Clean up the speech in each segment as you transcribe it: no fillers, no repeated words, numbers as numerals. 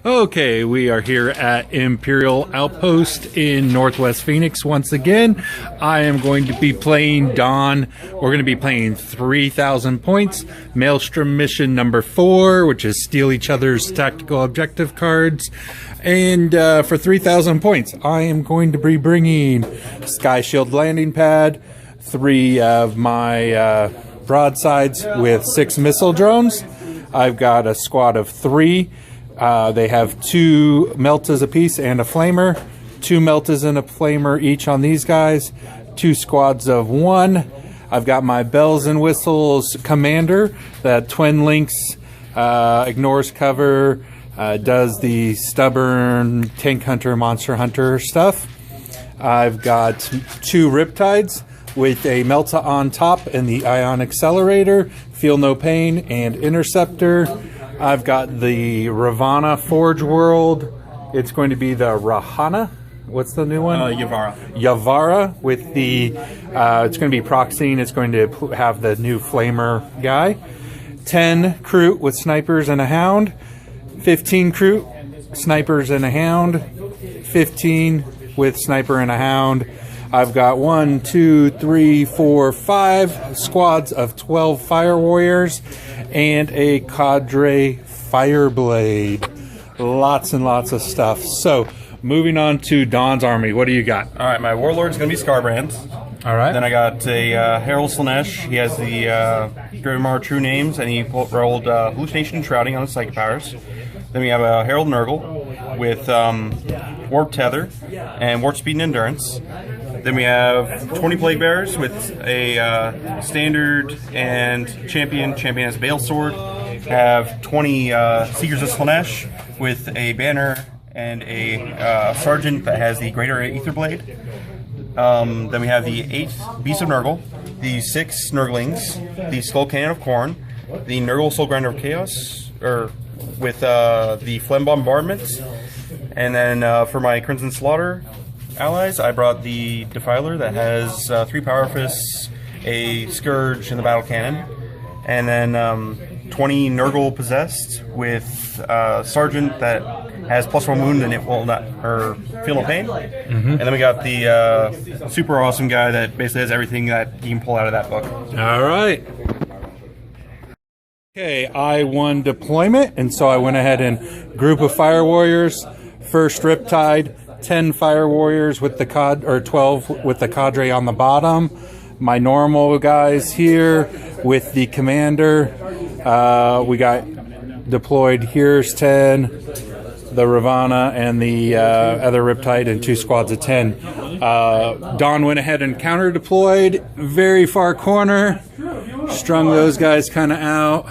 Okay, we are here at Imperial Outpost in Northwest Phoenix once again. I am going to be playing Dawn. We're going to be playing 3,000 points. Maelstrom mission number 4, which is steal each other's tactical objective cards. And for 3,000 points, I am going to be bringing Sky Shield landing pad, 3 of my broadsides with 6 missile drones. I've got a squad of 3. They have 2 meltas apiece and a flamer. 2 meltas and a flamer each on these guys. 2 squads of 1. I've got my bells and whistles commander that twin links, ignores cover, does the stubborn tank hunter, monster hunter stuff. I've got 2 riptides with a melta on top and the ion accelerator, feel no pain, and interceptor. I've got the Ravana Forge World. It's going to be the Rahana. What's the new one? Yavara. Yavara with the, it's going to be proxying. It's going to have the new Flamer guy. 10 Kroot with snipers and a hound. 15 Kroot, snipers and a hound. 15 with sniper and a hound. I've got 1, 2, 3, 4, 5 squads of 12 fire warriors and a cadre fireblade. Lots and lots of stuff. So, moving on to Dawn's army. What do you got? All right, my warlord's going to be Scarbrand. All right. Then I got a Herald Slanesh. He has the Grimoire True Names, and he rolled Hallucination and Shrouding on his psychic powers. Then we have a Herald Nurgle with Warp Tether and Warp Speed and Endurance. Then we have 20 Plague Bearers with a Standard and Champion. Champion has a Bale Sword. Have 20 Seekers of Slanesh with a Banner and a Sergeant that has the Greater Aether Blade. Then we have the 8 Beasts of Nurgle, the 6 Nurglings, the Skull Cannon of Khorne, the Nurgle Soul Grinder of Chaos, with the Phlegm Bombardment. And then for my Crimson Slaughter allies, I brought the Defiler that has 3 Power Fists, a Scourge, and the Battle Cannon. And then 20 Nurgle Possessed with Sergeant that has +1 wound and it will not feel no pain. And then we got the super awesome guy that basically has everything that you can pull out of that book. All right. Okay, I won deployment, and so I went ahead and group of fire warriors. First Riptide, 10 fire warriors with the 12 with the cadre on the bottom. My normal guys here with the commander. We got deployed. Here's 10, the Ravana and the other Riptide, and 2 squads of 10. Dawn went ahead and counter deployed, very far corner. Strung those guys kind of out.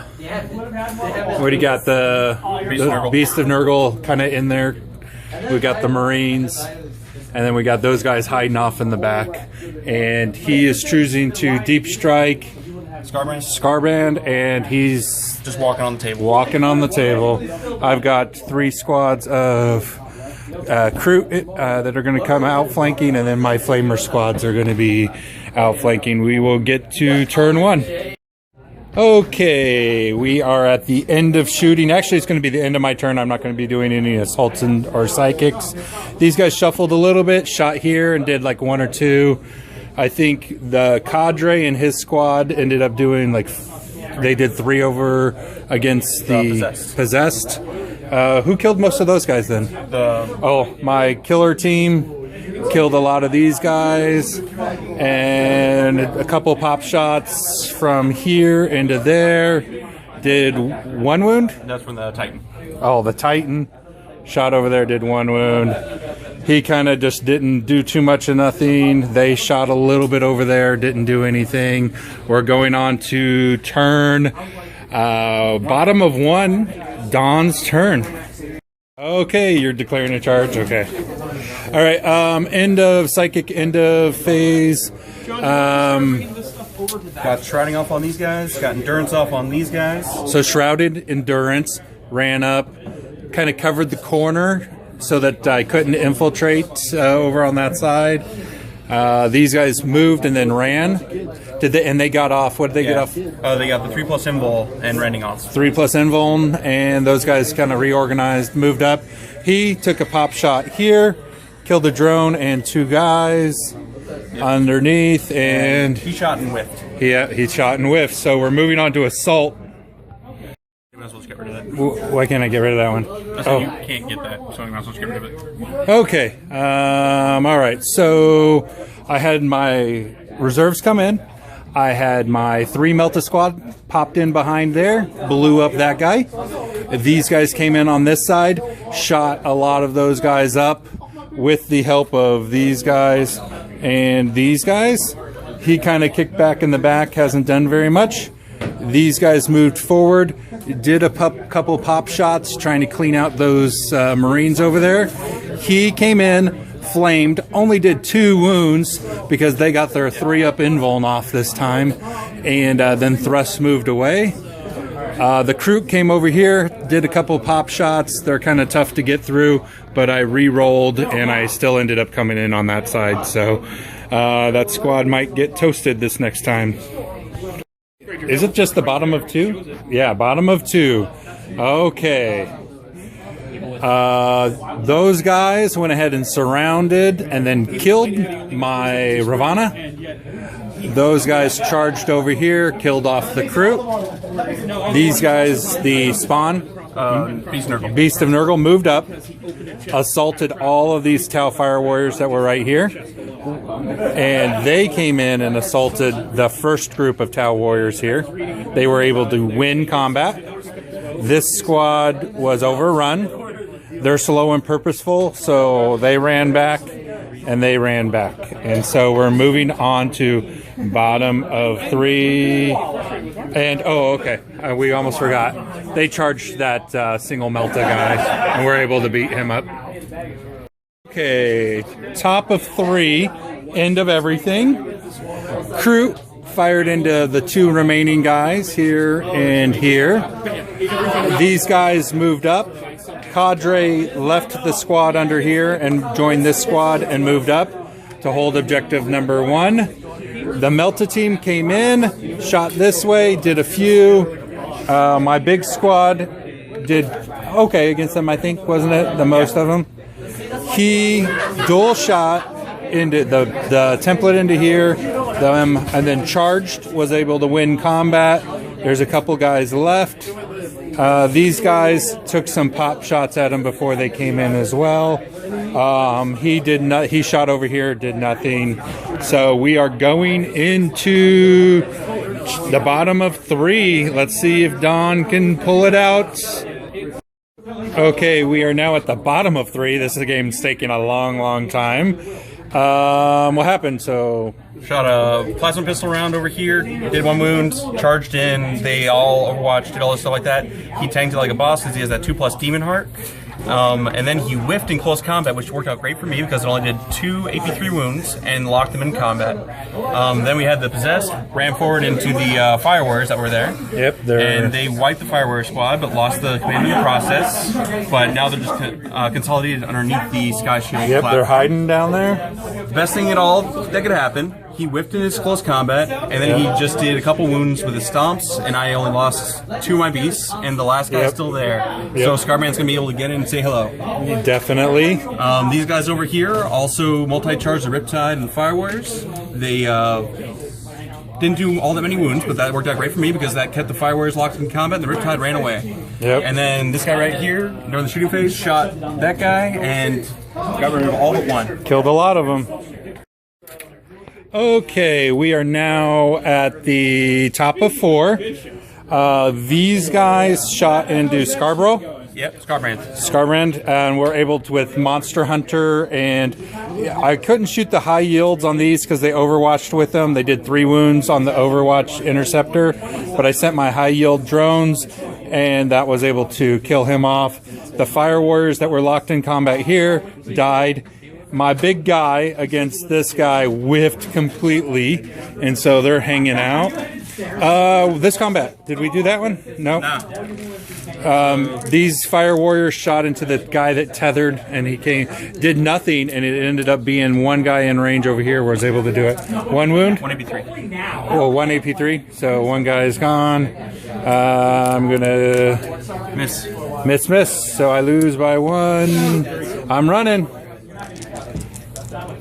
What do you got? The Beast of Nurgle kind of in there. We got the Marines, and then we got those guys hiding off in the back. And he is choosing to deep strike Scarbrand, and he's just walking on the table. Walking on the table. I've got 3 squads of Kroot that are going to come outflanking, and then my Flamer squads are going to be outflanking. We will get to turn 1. Okay, we are at the end of shooting. Actually, it's going to be the end of my turn. I'm not going to be doing any assaults or psychics. These guys shuffled a little bit, shot here, and did like 1 or 2. I think the cadre and his squad ended up doing they did 3 over against the possessed. Who killed most of those guys then? My killer team killed a lot of these guys, and a couple pop shots from here into there. Did 1 wound? That's from the Titan. Oh, the Titan shot over there did 1 wound. He kind of just didn't do too much of nothing. They shot a little bit over there, didn't do anything. We're going on to turn bottom of 1, Dawn's turn. Okay, you're declaring a charge? Okay. All right, end of psychic, end of phase. Got shrouding off on these guys, got endurance off on these guys. So shrouded, endurance, ran up, kind of covered the corner so that I couldn't infiltrate over on that side. These guys moved and then ran. Did they? And they got off. What did they get off? They got the 3+ invul and rending off. 3+ invuln, and those guys kind of reorganized, moved up. He took a pop shot here, killed the drone and 2 guys underneath, and he shot and whiffed. Yeah, he shot and whiffed. So we're moving on to assault. You might as well just get rid of that. Why can't I get rid of that one? You can't get that, so you might as well just get rid of it. Okay. All right. So I had my reserves come in. I had my 3 Melta squad popped in behind there, blew up that guy. These guys came in on this side, shot a lot of those guys up with the help of these guys and these guys. He kind of kicked back in the back, hasn't done very much. These guys moved forward, did a couple pop shots trying to clean out those Marines over there. He came in, flamed, only did 2 wounds because they got their 3-up invuln off this time, and then Thrust moved away. The Kroot came over here, did a couple pop shots. They're kind of tough to get through, but I re-rolled and I still ended up coming in on that side. So that squad might get toasted this next time. Is it just the bottom of 2? Yeah, bottom of 2. Okay. Those guys went ahead and surrounded and then killed my Ravana. Those guys charged over here, killed off the Kroot. These guys, the spawn, Beast of Nurgle, moved up, assaulted all of these Tau Fire Warriors that were right here. And they came in and assaulted the first group of Tau Warriors here. They were able to win combat. This squad was overrun. They're slow and purposeful, so they ran back and they ran back. And so we're moving on to bottom of 3. And, okay, we almost forgot. They charged that single Melta guy, and we're able to beat him up. Okay, top of 3, end of everything. Kroot fired into the 2 remaining guys here and here. These guys moved up. Cadre left the squad under here and joined this squad and moved up to hold objective number 1. The Melta team came in, shot this way, did a few. My big squad did okay against them, I think, wasn't it? The most of them. He dual shot into the template into here, and then charged, was able to win combat. There's a couple guys left. These guys took some pop shots at him before they came in as well. He shot over here, did nothing. So we are going into the bottom of 3. Let's see if Don can pull it out. Okay, we are now at the bottom of 3. This is a game that's taking a long time. What happened? So shot a plasma pistol round over here, did 1 wound, charged in, they all overwatched, did all this stuff like that. He tanked it like a boss because he has that 2+ demon heart. And then he whiffed in close combat, which worked out great for me because it only did 2 AP3 wounds and locked them in combat. Then we had the Possessed, ran forward into the Fire Warriors that were there. Yep, and they wiped the Fire Warrior squad, but lost the command in the process. But now they're just consolidated underneath the Sky Shield platform. They're hiding down there. The best thing at all that could happen, he whiffed in his close combat, and then he just did a couple wounds with his stomps, and I only lost 2 of my beasts, and the last guy's still there. So Scarman's going to be able to get in and say hello. Definitely. These guys over here also multi-charged the Riptide and the Fire Warriors. They didn't do all that many wounds, but that worked out great for me because that kept the Fire Warriors locked in combat, and the Riptide ran away. And then this guy right here, during the shooting phase, shot that guy, and got rid of all but 1. Killed a lot of them. Okay, we are now at the top of 4. These guys shot into Scarborough. Yep, Scarbrand. Scarbrand, and we're able to, with Monster Hunter, and I couldn't shoot the high yields on these because they overwatched with them. They did 3 wounds on the Overwatch Interceptor, but I sent my high yield drones, and that was able to kill him off. The Fire Warriors that were locked in combat here died. My big guy against this guy whiffed completely, and so they're hanging out. This combat. Did we do that one? No. Nah. These fire warriors shot into the guy that tethered, and he did nothing, and it ended up being one guy in range over here was able to do it. One wound? 1 AP3. Well, 1 AP3, so one guy is gone. I'm gonna miss. So I lose by 1. I'm running.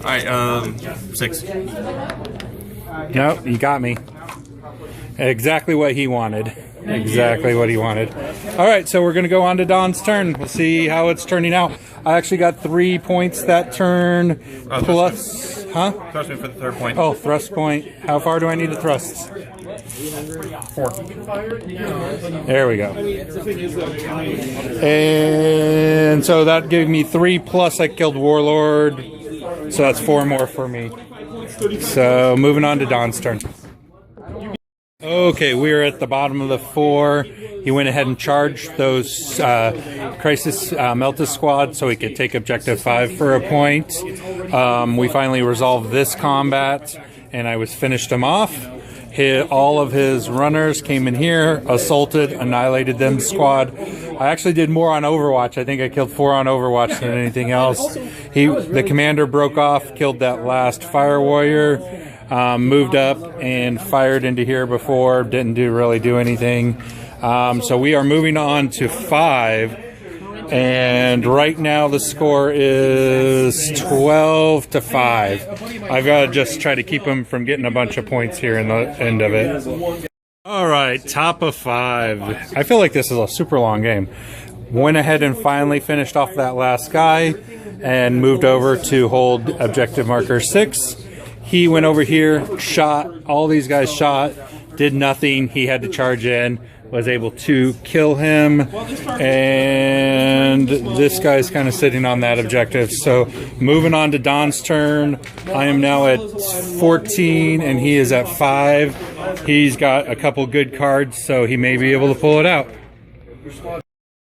Alright, 6. Nope, you got me. Exactly what he wanted. Exactly what he wanted. All right, so we're going to go on to Don's turn. We'll see how it's turning out. I actually got 3 points that turn, plus... Huh? Thrust me for the 3rd point. Oh, thrust point. How far do I need to thrust? 4. There we go. And so that gave me 3, plus I killed Warlord. So that's 4 more for me. So moving on to Don's turn. Okay, we're at the bottom of the 4. He went ahead and charged those Crisis Melta squad so he could take objective 5 for a point. We finally resolved this combat, and I finished him off. All of his runners came in here, assaulted, annihilated them squad. I actually did more on Overwatch. I think I killed 4 on Overwatch than anything else. The commander broke off, killed that last fire warrior. Moved up and fired into here before, didn't really do anything. So we are moving on to 5, and right now the score is 12-5. I've got to just try to keep him from getting a bunch of points here in the end of it. All right, top of 5. I feel like this is a super long game. Went ahead and finally finished off that last guy and moved over to hold objective marker 6. He went over here, shot, all these guys shot, did nothing. He had to charge in, was able to kill him, and this guy's kind of sitting on that objective. So moving on to Don's turn. I am now at 14, and he is at 5. He's got a couple good cards, so he may be able to pull it out.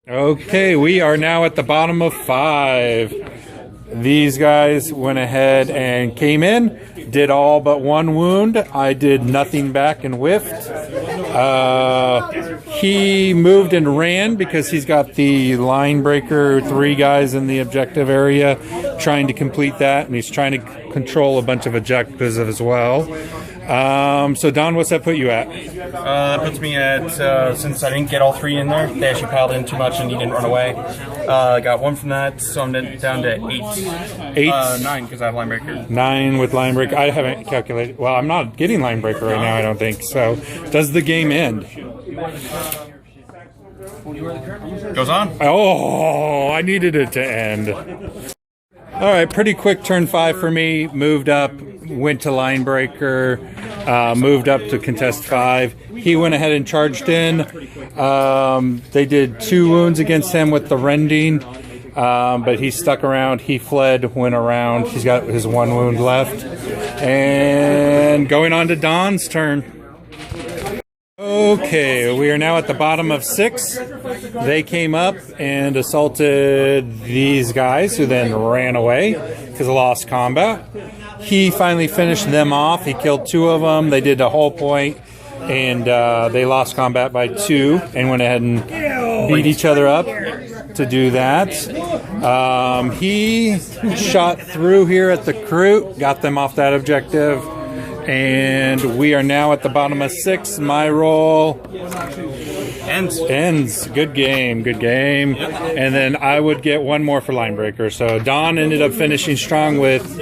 Okay, we are now at the bottom of 5. These guys went ahead and came in, did all but 1 wound. I did nothing back and whiffed. He moved and ran because he's got the line breaker, 3 guys in the objective area trying to complete that, and he's trying to control a bunch of objectives as well. So Don, what's that put you at? That puts me at, since I didn't get all 3 in there, they actually piled in too much and he didn't run away. I got 1 from that, so I'm down to 8. 9, because I have line breaker. 9 with line breaker. I haven't calculated. Well, I'm not getting line breaker right now, I don't think. So does the game end? Goes on. Oh, I needed it to end. All right, pretty quick turn 5 for me. Moved up, went to line breaker, moved up to contest 5. He went ahead and charged in. They did 2 wounds against him with the rending, but he stuck around. He fled, went around. He's got his 1 wound left. And going on to Don's turn. Okay, we are now at the bottom of 6. They came up and assaulted these guys, who then ran away because of lost combat. He finally finished them off. He killed 2 of them. They did a whole point, and they lost combat by 2 and went ahead and beat each other up to do that. He shot through here at the crew, got them off that objective. And we are now at the bottom of 6. My roll ends. Good game. Good game. And then I would get 1 more for line breaker. So Don ended up finishing strong with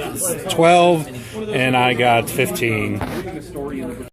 12, and I got 15.